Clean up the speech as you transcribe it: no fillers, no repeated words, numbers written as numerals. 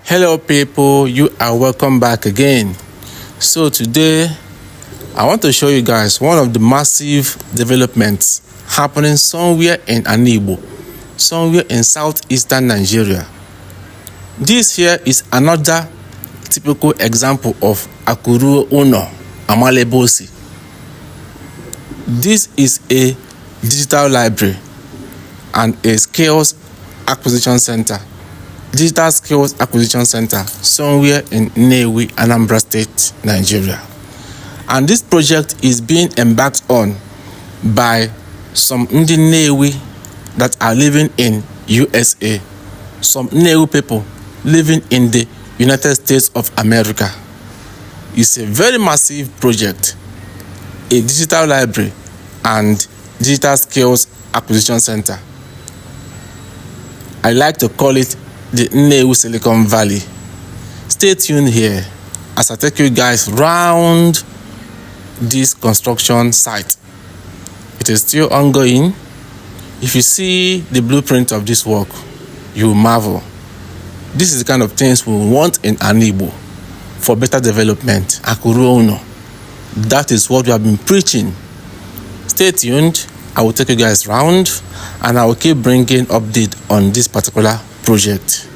Hello people, you are welcome back again. So today I want to show you guys one of the massive developments happening somewhere in Anigbo, somewhere in southeastern Nigeria. This here is another typical example of Akuru Uno Amalebosi. This is a digital library and a skills acquisition center. Digital Skills Acquisition Center somewhere in Nnewi, Anambra State, Nigeria. And this project is being embarked on by some Nnewi that are living in USA, some Nnewi people living in the United States of America. It's a very massive project, a digital library and digital skills acquisition center. I like to call it the Nnewi Silicon Valley. Stay tuned here as I take you guys round this construction site. It is still ongoing. If you see the blueprint of this work, you will marvel. This is the kind of things we want in Anigbo for better development. Akuru Uno. That is what we have been preaching. Stay tuned. I will take you guys round and I will keep bringing update on this particular project.